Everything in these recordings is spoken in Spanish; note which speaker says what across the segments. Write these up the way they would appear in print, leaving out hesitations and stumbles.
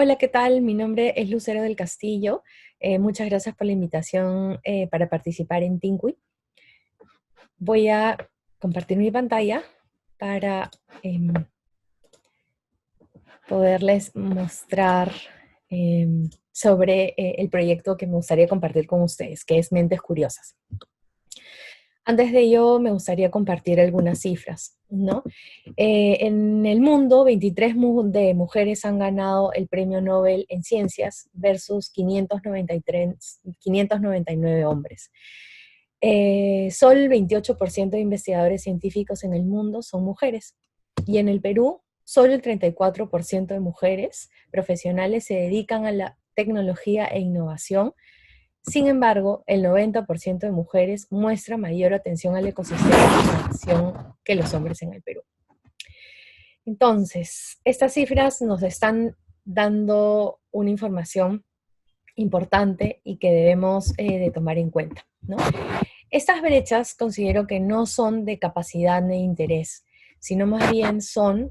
Speaker 1: Hola, ¿qué tal? Mi nombre es Lucero del Castillo. Muchas gracias por la invitación para participar en Tinqui. Voy a compartir mi pantalla para em, poderles mostrar sobre el proyecto que me gustaría compartir con ustedes, que es Mentes Curiosas. Antes de ello, me gustaría compartir algunas cifras, ¿no? En el mundo, 23 de mujeres han ganado el Premio Nobel en Ciencias versus 599 hombres. Solo el 28% de investigadores científicos en el mundo son mujeres. Y en el Perú, solo el 34% de mujeres profesionales se dedican a la tecnología e innovación. Sin embargo, el 90% de mujeres muestra mayor atención al ecosistema de innovación que los hombres en el Perú. Entonces, estas cifras nos están dando una información importante y que debemos de tomar en cuenta, ¿no? Estas brechas considero que no son de capacidad ni interés, sino más bien son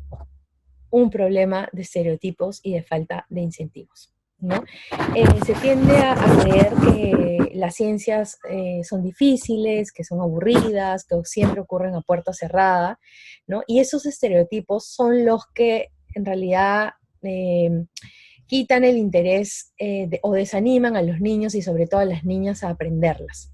Speaker 1: un problema de estereotipos y de falta de incentivos, ¿no? Se tiende a creer que las ciencias son difíciles, que son aburridas, que siempre ocurren a puerta cerrada, ¿no? Y esos estereotipos son los que en realidad quitan el interés o desaniman a los niños y sobre todo a las niñas a aprenderlas,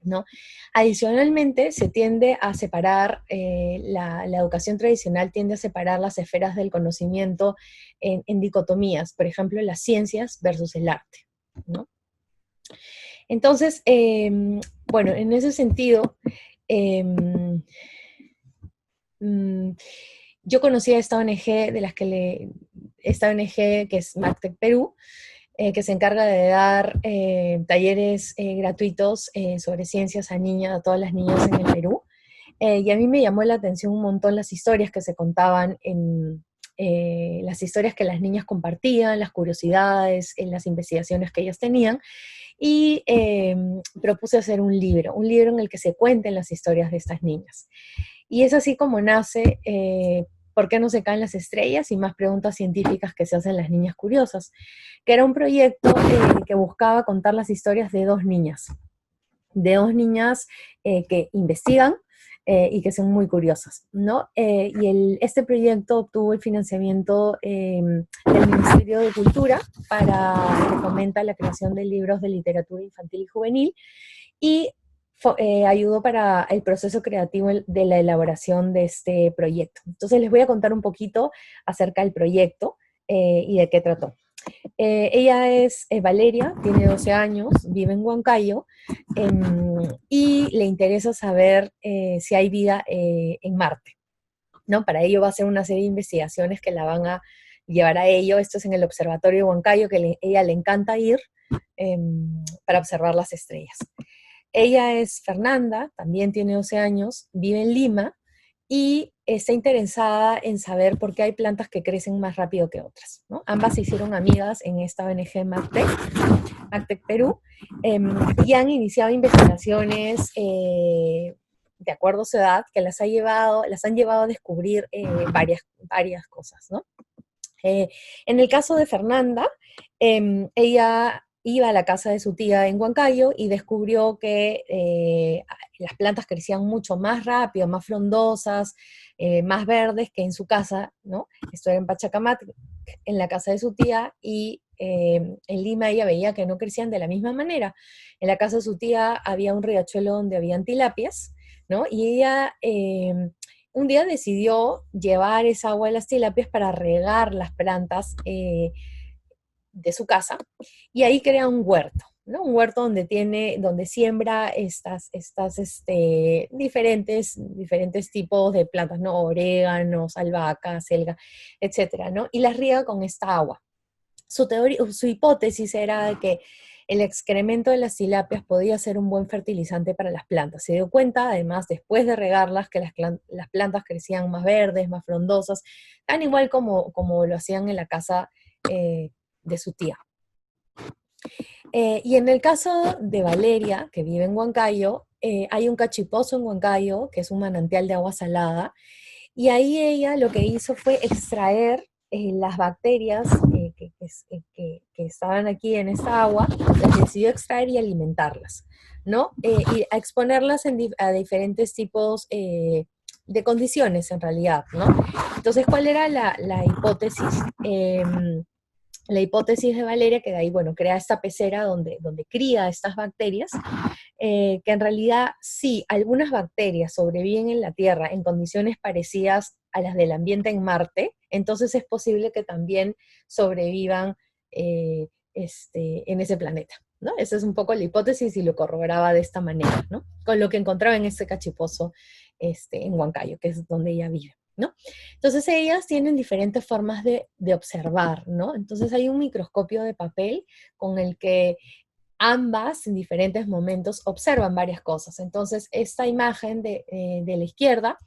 Speaker 1: ¿no? Adicionalmente, se tiende a separar, la educación tradicional tiende a separar las esferas del conocimiento en dicotomías, por ejemplo, las ciencias versus el arte, ¿no? Entonces, bueno, en ese sentido, eh, mm, yo conocí a esta ONG esta ONG que es MarTech Perú, que se encarga de dar talleres gratuitos sobre ciencias a niñas, a todas las niñas en el Perú. Y a mí me llamó la atención un montón las historias que se contaban las historias que las niñas compartían, las curiosidades, en las investigaciones que ellas tenían. Y propuse hacer un libro en el que se cuenten las historias de estas niñas. Y es así como nace ¿Por qué no se caen las estrellas? Y más preguntas científicas que se hacen las niñas curiosas, que era un proyecto que buscaba contar las historias de dos niñas que investigan y que son muy curiosas, ¿no? Este proyecto obtuvo el financiamiento del Ministerio de Cultura que fomenta la creación de libros de literatura infantil y juvenil, y ayudó para el proceso creativo de la elaboración de este proyecto. Entonces les voy a contar un poquito acerca del proyecto y de qué trató. Ella es Valeria, tiene 12 años, vive en Huancayo y le interesa saber si hay vida en Marte, ¿no? Para ello va a hacer una serie de investigaciones que la van a llevar a ello. Esto es en el Observatorio de Huancayo, que ella le encanta ir para observar las estrellas. Ella es Fernanda, también tiene 12 años, vive en Lima y está interesada en saber por qué hay plantas que crecen más rápido que otras, ¿no? Ambas se hicieron amigas en esta ONG MarTech Perú, y han iniciado investigaciones de acuerdo a su edad que las han llevado a descubrir varias cosas, ¿no? En el caso de Fernanda, ella iba a la casa de su tía en Huancayo y descubrió que las plantas crecían mucho más rápido, más frondosas, más verdes que en su casa, ¿no? Esto era en Pachacamac, en la casa de su tía, y en Lima ella veía que no crecían de la misma manera. En la casa de su tía había un riachuelo donde habían tilapias, ¿no? Y ella un día decidió llevar esa agua de las tilapias para regar las plantas de su casa, y ahí crea un huerto, ¿no? Un huerto donde siembra diferentes tipos de plantas, ¿no? Oréganos, albahaca, selga, etcétera, ¿no? Y las riega con esta agua. Su hipótesis era de que el excremento de las tilapias podía ser un buen fertilizante para las plantas. Se dio cuenta, además, después de regarlas, que las plantas crecían más verdes, más frondosas, tan igual como lo hacían en la casa de su tía. Y en el caso de Valeria, que vive en Huancayo, hay un cachipozo en Huancayo, que es un manantial de agua salada, y ahí ella lo que hizo fue extraer las bacterias que estaban aquí en esta agua, las decidió extraer y alimentarlas, ¿no? Y a exponerlas a diferentes tipos de condiciones, en realidad, ¿no? Entonces, ¿cuál era la hipótesis? La hipótesis de Valeria, que de ahí, bueno, crea esta pecera donde cría estas bacterias, que en realidad sí, algunas bacterias sobreviven en la Tierra en condiciones parecidas a las del ambiente en Marte, entonces es posible que también sobrevivan en ese planeta, ¿no? Esa es un poco la hipótesis y lo corroboraba de esta manera, ¿no? Con lo que encontraba en este cachipozo en Huancayo, que es donde ella vive, ¿no? Entonces ellas tienen diferentes formas de observar, ¿no? Entonces hay un microscopio de papel con el que ambas en diferentes momentos observan varias cosas. Entonces, esta imagen de la izquierda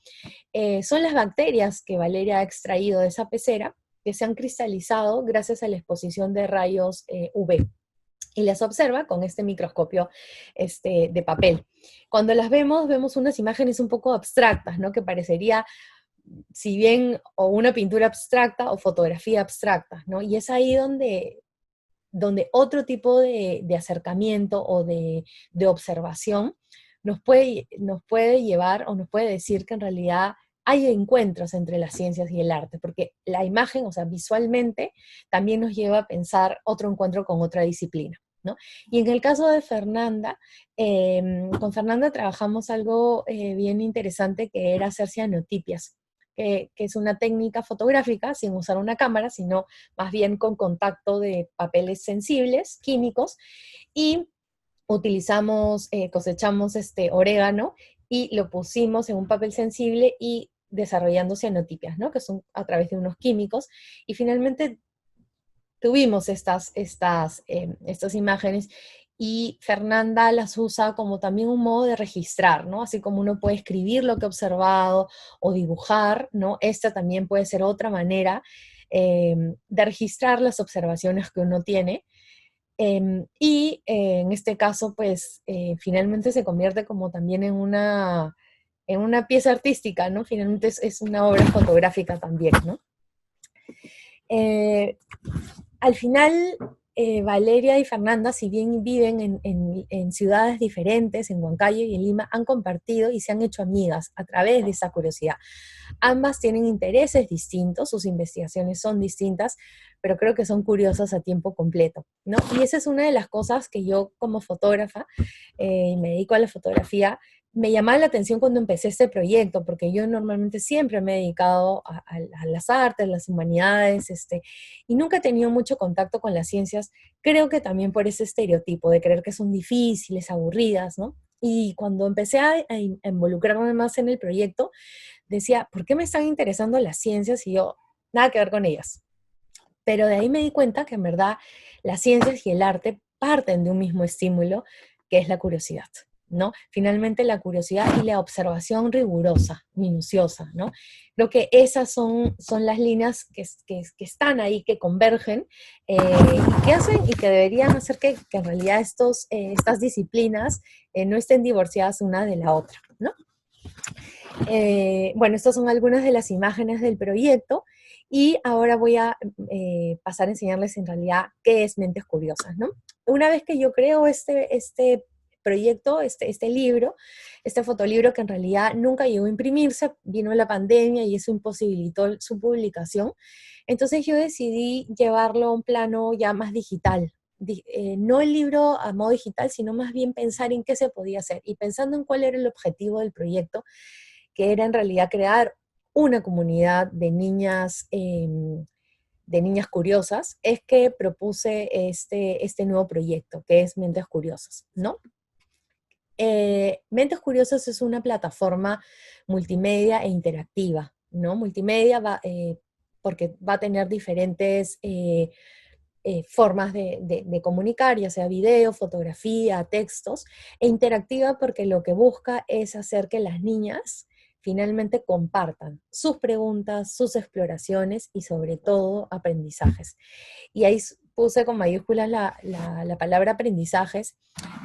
Speaker 1: son las bacterias que Valeria ha extraído de esa pecera, que se han cristalizado gracias a la exposición de rayos UV. Y las observa con este microscopio de papel. Cuando las vemos, vemos unas imágenes un poco abstractas, ¿no? Que parecería, si bien, o una pintura abstracta o fotografía abstracta, ¿no? Y es ahí donde otro tipo de acercamiento o de observación nos puede llevar o nos puede decir que en realidad hay encuentros entre las ciencias y el arte, porque la imagen, o sea, visualmente, también nos lleva a pensar otro encuentro con otra disciplina, ¿no? Y en el caso de Fernanda, con Fernanda trabajamos algo bien interesante, que era hacer cianotipias, que es una técnica fotográfica sin usar una cámara, sino más bien con contacto de papeles sensibles, químicos, y cosechamos este orégano y lo pusimos en un papel sensible y desarrollando cianotipias, ¿no? Que son a través de unos químicos, y finalmente tuvimos estas imágenes, y Fernanda las usa como también un modo de registrar, ¿no? Así como uno puede escribir lo que ha observado o dibujar, ¿no? Esta también puede ser otra manera de registrar las observaciones que uno tiene. En este caso, pues, finalmente se convierte como también en una pieza artística, ¿no? Finalmente es una obra fotográfica también, ¿no? Eh, Al final, Valeria y Fernanda, si bien viven en ciudades diferentes, en Huancayo y en Lima, han compartido y se han hecho amigas a través de esa curiosidad. Ambas tienen intereses distintos, sus investigaciones son distintas, pero creo que son curiosas a tiempo completo, ¿no? Y esa es una de las cosas que yo, como fotógrafa, me dedico a la fotografía, me llamaba la atención cuando empecé este proyecto, porque yo normalmente siempre me he dedicado a las artes, las humanidades, y nunca he tenido mucho contacto con las ciencias. Creo que también por ese estereotipo de creer que son difíciles, aburridas, ¿no? Y cuando empecé a involucrarme más en el proyecto, decía, ¿por qué me están interesando las ciencias y yo nada que ver con ellas? Pero de ahí me di cuenta que en verdad las ciencias y el arte parten de un mismo estímulo, que es la curiosidad, ¿no? Finalmente la curiosidad y la observación rigurosa, minuciosa, ¿no? Creo que esas son las líneas que están ahí, que convergen, y que hacen y que deberían hacer que en realidad estas disciplinas no estén divorciadas una de la otra, ¿no? Bueno, estas son algunas de las imágenes del proyecto, y ahora voy a pasar a enseñarles en realidad qué es Mentes Curiosas, ¿no? Una vez que yo creo este proyecto, este libro, este fotolibro, que en realidad nunca llegó a imprimirse, vino la pandemia y eso imposibilitó su publicación, entonces yo decidí llevarlo a un plano ya más digital. No el libro a modo digital, sino más bien pensar en qué se podía hacer, y pensando en cuál era el objetivo del proyecto, que era en realidad crear una comunidad de niñas curiosas, es que propuse este nuevo proyecto, que es Mentes Curiosas, ¿no? Mentes Curiosas es una plataforma multimedia e interactiva, ¿no? Multimedia porque va a tener diferentes formas de comunicar, ya sea video, fotografía, textos, e interactiva porque lo que busca es hacer que las niñas finalmente compartan sus preguntas, sus exploraciones y sobre todo aprendizajes. Y ahí puse con mayúsculas la palabra aprendizajes,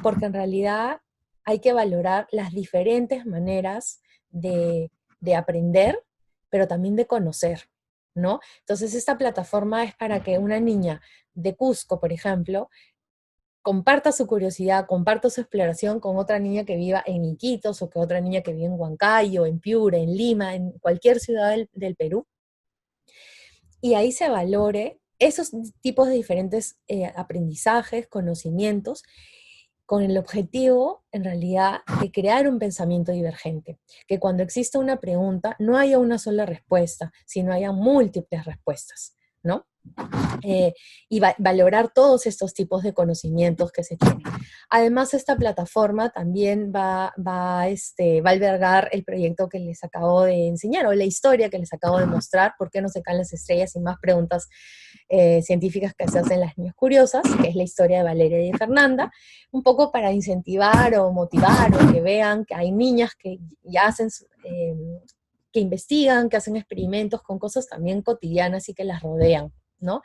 Speaker 1: porque en realidad hay que valorar las diferentes maneras de aprender, pero también de conocer, ¿no? Entonces esta plataforma es para que una niña de Cusco, por ejemplo, comparta su curiosidad, comparta su exploración con otra niña que viva en Iquitos o que otra niña que vive en Huancayo, en Piura, en Lima, en cualquier ciudad del Perú, y ahí se valore esos tipos de diferentes aprendizajes, conocimientos, con el objetivo, en realidad, de crear un pensamiento divergente, que cuando exista una pregunta no haya una sola respuesta, sino haya múltiples respuestas, ¿no? eh, y valorar todos estos tipos de conocimientos que se tienen. Además, esta plataforma también va a albergar el proyecto que les acabo de enseñar, o la historia que les acabo de mostrar, por qué no se caen las estrellas, y más preguntas científicas que se hacen las niñas curiosas, que es la historia de Valeria y de Fernanda, un poco para incentivar o motivar, o que vean que hay niñas que ya hacen que investigan, que hacen experimentos con cosas también cotidianas y que las rodean, ¿no?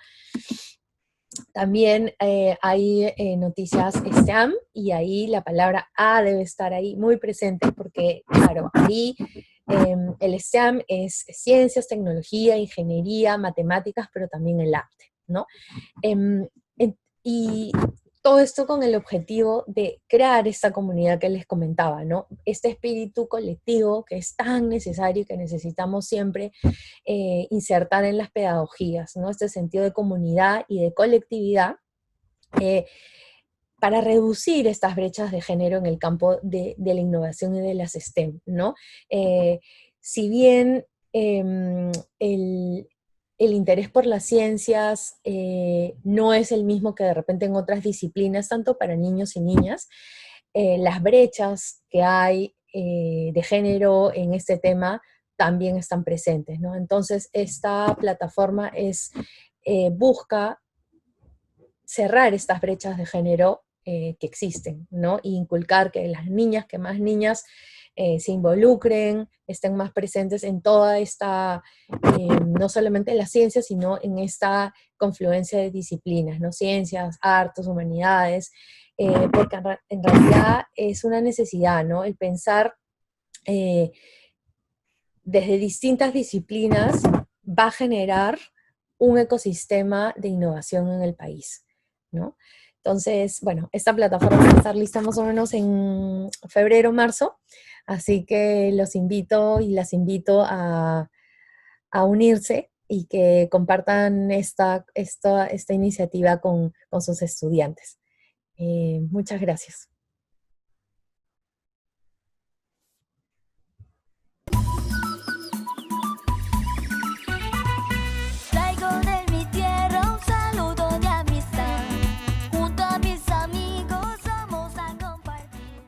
Speaker 1: También hay noticias STEAM, y ahí la palabra A debe estar ahí muy presente, porque, claro, ahí el STEAM es ciencias, tecnología, ingeniería, matemáticas, pero también el arte, ¿no? Em, y todo esto con el objetivo de crear esta comunidad que les comentaba, ¿no? Este espíritu colectivo que es tan necesario y que necesitamos siempre insertar en las pedagogías, ¿no? Este sentido de comunidad y de colectividad, eh, para reducir estas brechas de género en el campo de la innovación y de las STEM, ¿no? Eh, si bien el, el interés por las ciencias no es el mismo que de repente en otras disciplinas, tanto para niños y niñas, las brechas que hay de género en este tema también están presentes, ¿no? Entonces, esta plataforma busca cerrar estas brechas de género que existen, ¿no? E inculcar que las niñas, que más niñas se involucren, estén más presentes en toda esta, no solamente en la ciencia, sino en esta confluencia de disciplinas, ¿no? Ciencias, artes, humanidades, porque en realidad es una necesidad, ¿no? El pensar eh, desde distintas disciplinas va a generar un ecosistema de innovación en el país, ¿no? Entonces, bueno, esta plataforma va a estar lista más o menos en febrero, marzo, así que los invito y las invito a unirse y que compartan esta iniciativa con sus estudiantes. Muchas gracias.